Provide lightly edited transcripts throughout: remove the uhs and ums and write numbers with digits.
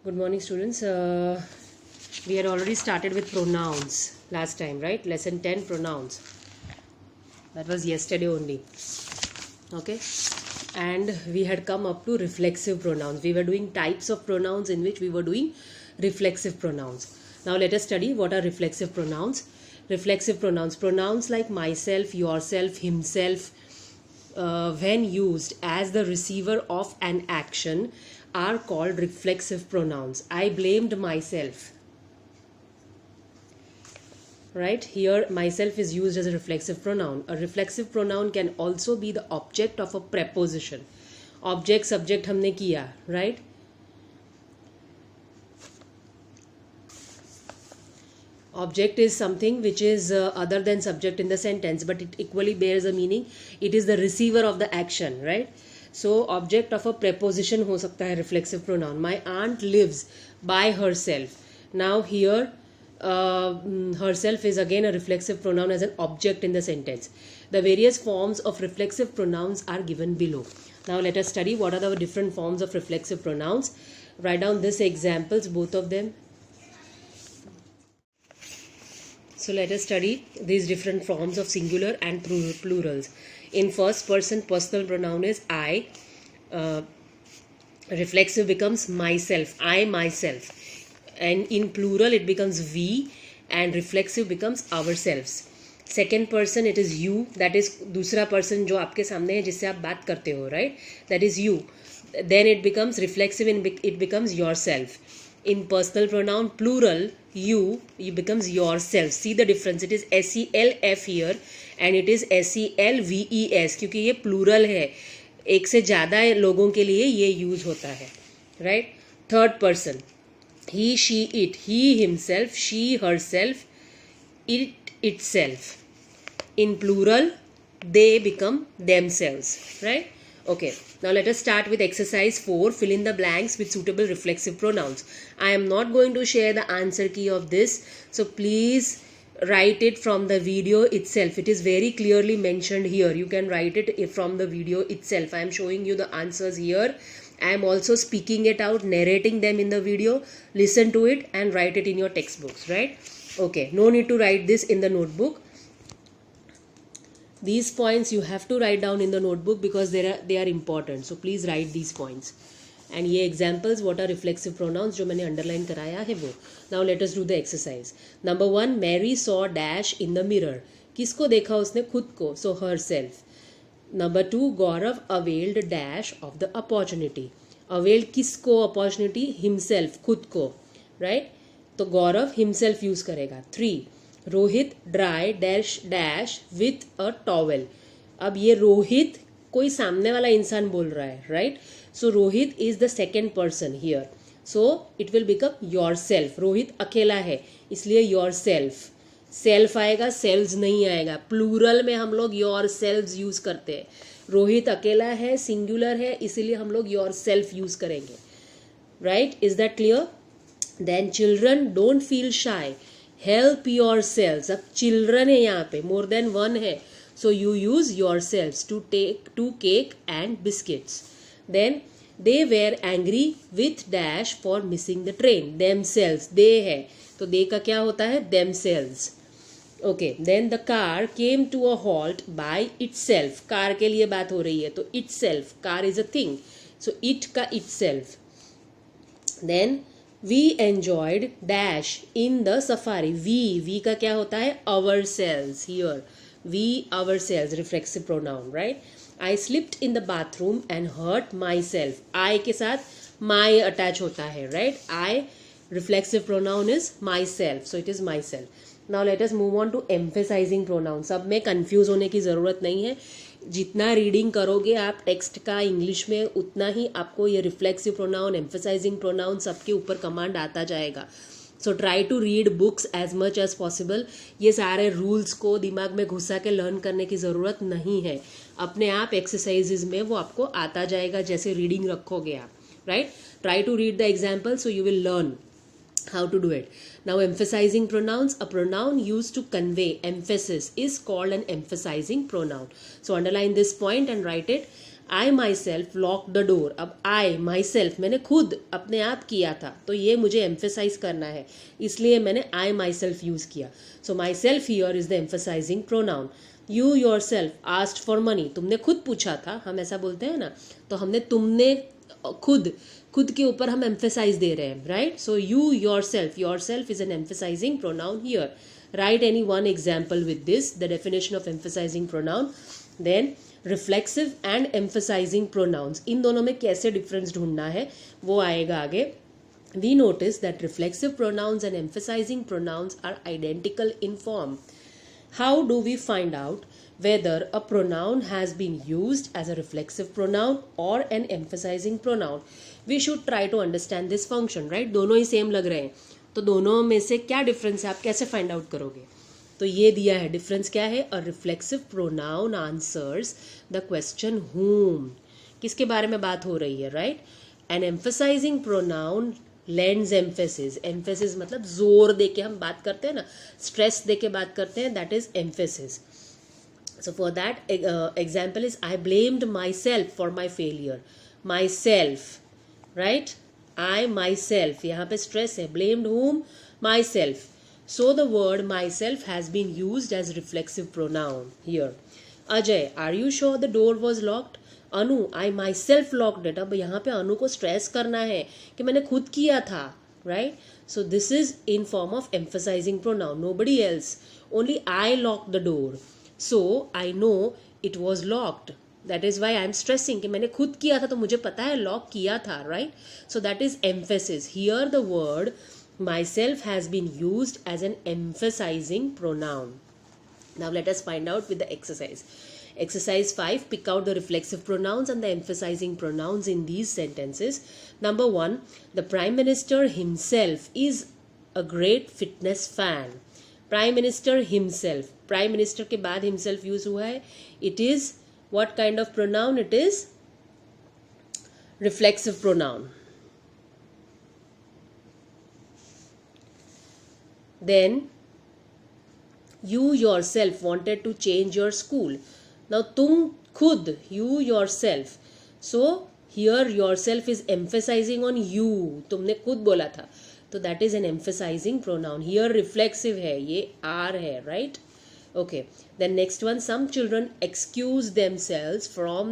Good morning, students. We had already started with pronouns last time, right? Lesson 10, pronouns. That was yesterday only. Okay. And we had come up to reflexive pronouns. We were doing types of pronouns in which we were doing reflexive pronouns. Now let us study what are reflexive pronouns. Reflexive pronouns. Pronouns like myself, yourself, himself, when used as the receiver of an action, are called reflexive pronouns. I blamed myself. Right here, myself is used as a reflexive pronoun. A reflexive pronoun can also be the object of a preposition. Object, subject हमने किया, right? Object is something which is other than subject in the sentence, but it equally bears a meaning. It is the receiver of the action, right? So object of a preposition हो सकता है reflexive pronoun. My aunt lives by herself. Now here herself is again a reflexive pronoun as an object in the sentence. The various forms of reflexive pronouns are given below. Now let us study what are the different forms of reflexive pronouns. Write down these examples, both of them. So let us study these different forms of singular and plurals. In first person, personal pronoun is I. Reflexive becomes myself, I, myself. And in plural, it becomes we, and reflexive becomes ourselves. Second person, it is you. That is दूसरा person जो आपके सामने है जिससे आप बात करते हो, right? That is you. Then it becomes reflexive and it becomes yourself. In personal pronoun plural, you becomes yourself. See the difference. It is SELF here and it is SELVES क्योंकि ये plural है. एक से ज़्यादा लोगों के लिए ये यूज होता है, right? Third person, he, she, it. He, himself. She, herself. It, itself. In plural, they become themselves, right? Okay, now let us start with exercise 4. Fill in the blanks with suitable reflexive pronouns. I am not going to share the answer key of this, so please write it from the video itself. It is very clearly mentioned here. You can write it from the video itself. I am showing you the answers here. I am also speaking it out, narrating them in the video. Listen to it and write it in your textbooks, right? Okay, no need to write this in the notebook. These points you have to write down in the notebook because they are important. So please write these points. And ये examples what are reflexive pronouns जो मैंने underline कराया है वो. Now let us do the exercise. Number 1, Mary saw dash in the mirror. किसको देखा उसने? खुद को. So herself. Number 2, Gaurav availed dash of the opportunity. Availed किसको opportunity? Himself, खुद को. Right? तो Gaurav himself use करेगा. 3, Rohit dry dash dash with a towel. अब ये रोहित कोई सामने वाला इंसान बोल रहा है, right? So Rohit is the second person here, so it will become your self. Rohit अकेला है इसलिए योर सेल्फ. सेल्फ आएगा, सेल्व्स नहीं आएगा. प्लूरल में हम लोग योर सेल्व्स यूज करते हैं. रोहित अकेला है, सिंगुलर है, इसीलिए हम लोग योर सेल्फ यूज करेंगे, right? Is that clear? Then children don't feel shy. Help yourselves. अब चिल्ड्रन है यहाँ पे, मोर देन वन है, so you use yourselves to take 2 cake and biscuits. Then they were angry with dash for missing the train. Themselves, they है तो they का क्या होता है? Themselves. Okay, then the car came to a halt bye itself. Car के लिए बात हो रही है तो itself. Car is a thing, so it का itself. Then We enjoyed dash in the safari. We का क्या होता है? Ourselves here. We, ourselves, reflexive pronoun, right? I slipped in the bathroom and hurt myself. I के साथ my attach होता है, right? I, reflexive pronoun is myself, so it is myself. Now let us move on to emphasizing pronoun. सब में confuse होने की ज़रूरत नहीं है. जितना रीडिंग करोगे आप टेक्स्ट का इंग्लिश में उतना ही आपको ये रिफ्लेक्सिव प्रोनाउन, एम्फेसाइजिंग प्रोनाउन सबके ऊपर कमांड आता जाएगा. So try to read books as much as possible. ये सारे रूल्स को दिमाग में घुसा के लर्न करने की ज़रूरत नहीं है. अपने आप एक्सरसाइजेज में वो आपको आता जाएगा जैसे रीडिंग रखोगे आप, right? Try to read the example so you will learn how to do it. Now emphasizing pronouns, a pronoun used to convey emphasis is called an emphasizing pronoun. So underline this point and write it. I my self lock the door. अब आई my self मैंने खुद अपने आप किया था, तो ये मुझे एम्फेसाइज करना है, इसलिए मैंने आई माई सेल्फ यूज किया. So myself here is the emphasising pronoun. You yourself asked for money. तुमने खुद पूछा था, हम ऐसा बोलते हैं ना, तो हमने तुमने खुद के ऊपर हम एम्फेसाइज दे रहे हैं, right. So you your self is an emphasizing pronoun here. Write any one example with this, the definition of emphasizing pronoun. Then reflexive and emphasizing pronouns, इन दोनों में कैसे डिफरेंस ढूंढना है वो आएगा आगे. We notice that reflexive pronouns and emphasizing pronouns are identical in form. How do we find out whether a pronoun has been used as a reflexive pronoun or an emphasizing pronoun? We should try to understand this function, right? दोनों ही same लग रहे हैं, तो दोनों में से क्या difference है आप कैसे फाइंड आउट करोगे. तो ये दिया है डिफरेंस क्या है. A reflexive pronoun answers the question whom, किसके बारे में बात हो रही है, right. An emphasizing pronoun lends emphasis. Emphasis मतलब जोर दे के हम बात करते हैं ना, स्ट्रेस दे के बात करते हैं, that is emphasis. So for that example is I blamed my self for my failure. My self, right. I myself, यहाँ पे stress है. Blamed whom? Myself. So the word myself has been used as reflexive pronoun here. Ajay, are you sure the door was locked? Anu, I myself locked it. अब यहाँ पे अनु को stress करना है कि मैंने खुद किया था, right? So this is in form of emphasizing pronoun. Nobody else. Only I locked the door. So I know it was locked. That is why I am stressing कि मैंने खुद किया था तो मुझे पता है लॉक किया था, right? So that is emphasis. Here the word myself has been used as an emphasizing pronoun. Now let us find out with the exercise. Exercise 5, pick out the reflexive pronouns and the emphasizing pronouns in these sentences. Number 1, the Prime Minister himself is a great fitness fan. Prime Minister himself. Prime Minister के बाद himself use हुआ है. It is what kind of pronoun? It is reflexive pronoun. Then you yourself wanted to change your school. Now तुम खुद, you yourself. So here yourself is emphasizing on you. तुमने खुद बोला था, तो that is an emphasizing pronoun. Here reflexive है, ये are है, right? Okay, then next one, some children excuse themselves from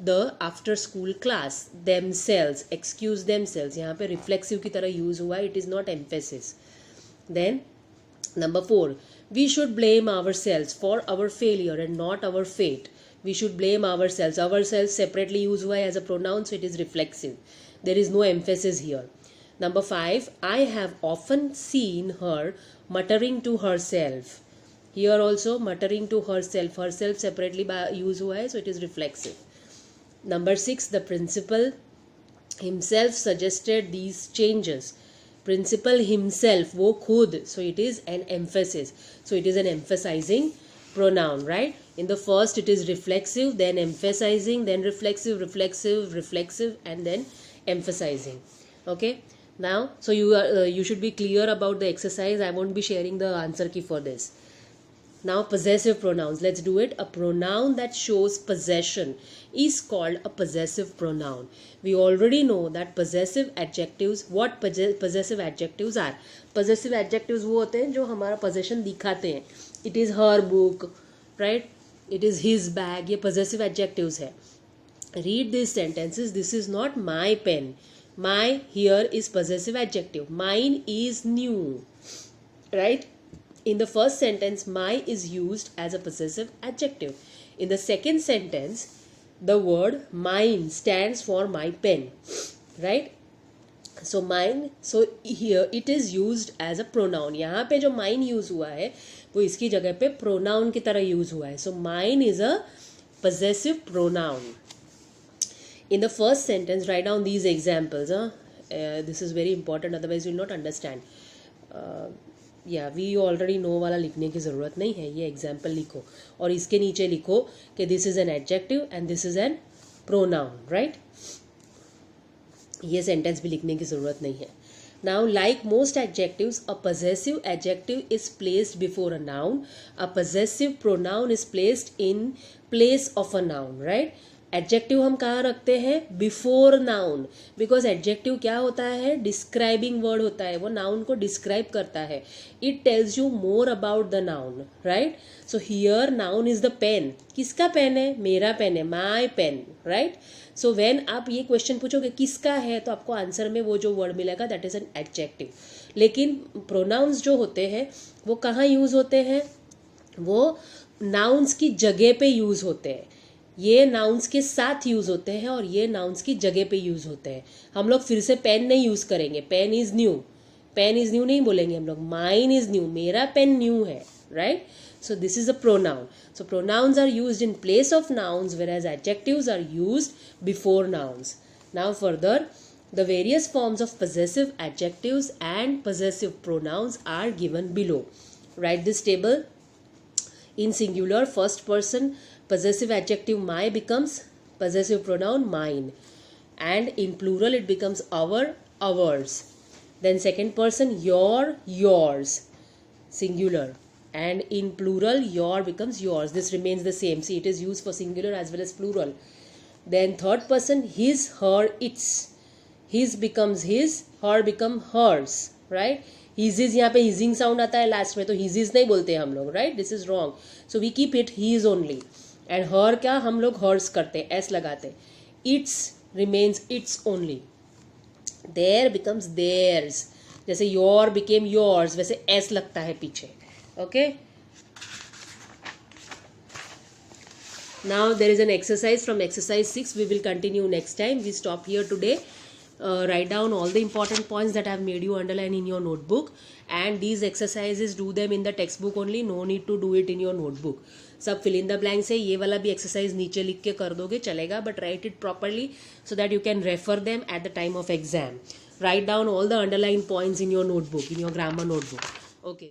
the after school class. Themselves, excuse themselves, यहाँ पे reflexive की तरह use हुआ है, it is not emphasis. Then number 4, we should blame ourselves for our failure and not our fate. We should blame ourselves. Ourselves separately use हुआ है as a pronoun, so it is reflexive. There is no emphasis here. Number 5, I have often seen her muttering to herself. Here also muttering to herself. Herself separately use हुआ है, so it is reflexive. Number 6, the principal himself suggested these changes. Principal himself, वो खुद, so it is an emphasis. So it is an emphasizing pronoun, right? In the first it is reflexive, then emphasizing, then reflexive, reflexive, reflexive, and then emphasizing. Okay? Now, so you should be clear about the exercise. I won't be sharing the answer key for this. Now possessive pronouns, let's do it. A pronoun that shows possession is called a possessive pronoun. We already know that possessive adjectives, what possessive adjectives are. Possessive adjectives वो होते हैं जो हमारा possession दिखाते हैं. It is her book, right? It is his bag. ये possessive adjectives है. Read these sentences. This is not my pen. My here is possessive adjective. Mine is new, right? In the first sentence, my is used as a possessive adjective. In the second sentence, the word mine stands for my pen, right? So mine, so here it is used as a pronoun. यहाँ पे जो mine use हुआ है वो इसकी जगह पे pronoun की तरह use हुआ है. So mine is a possessive pronoun. In the first sentence, write down these examples. This is very important, otherwise you will not understand. We already know वाला लिखने की ज़रूरत नहीं है. ये एग्जाम्पल लिखो और इसके नीचे लिखो कि this is an adjective and this is an pronoun, right. ये सेंटेंस भी लिखने की ज़रूरत नहीं है. Now like most adjectives, a possessive adjective is placed before a noun. A possessive pronoun is placed in place of a noun, right. Adjective हम कहाँ रखते हैं? बिफोर नाउन, बिकॉज एडजेक्टिव क्या होता है? डिस्क्राइबिंग वर्ड होता है, वो नाउन को डिस्क्राइब करता है. It tells you more about the noun, right? So here noun is the pen. किसका पेन है? मेरा पेन है, my pen, right? So when आप ये क्वेश्चन पूछोगे किसका है, तो आपको आंसर में वो जो वर्ड मिलेगा दैट इज एन एडजेक्टिव. लेकिन प्रोनाउंस जो होते हैं वो कहाँ यूज होते हैं? वो नाउन्स की जगह पे यूज होते हैं. ये नाउन्स के साथ यूज होते हैं और ये नाउन्स की जगह पे यूज होते हैं. हम लोग फिर से पेन नहीं यूज करेंगे. Pen is new, pen is new नहीं बोलेंगे हम लोग. माइन इज न्यू, मेरा पेन न्यू है, right? So this is a pronoun. So pronouns are used in place of nouns, whereas adjectives are used before nouns. Now further, the various forms of possessive adjectives and possessive pronouns are given below. Write this table. In singular, first person, possessive adjective my becomes possessive pronoun mine. And in plural, it becomes our, ours. Then second person, your, yours. Singular. And in plural, your becomes yours. This remains the same. See, it is used for singular as well as plural. Then third person, his, her, its. His becomes his, her become hers, right? His is यहाँ पे hissing sound आता है last में, तो his is नहीं बोलते हम लोग, right? This is wrong. So we keep it his only. And her क्या हम लोग hers करते हैं, s लगाते. Its remains its only. Their becomes theirs. जैसे your became yours, वैसे s लगता है पीछे. Okay, now there is an exercise from exercise 6. We will continue next time. We stop here today. Write down all the important points that I have made you underline in your notebook, and these exercises do them in the textbook only. No need to do it in your notebook. सब fill in the blanks है. ये वाला भी exercise नीचे लिख के कर दोगे चलेगा, but write it properly so that you can refer them at the time of exam. Write down all the underlined points in your notebook, in your grammar notebook. Okay.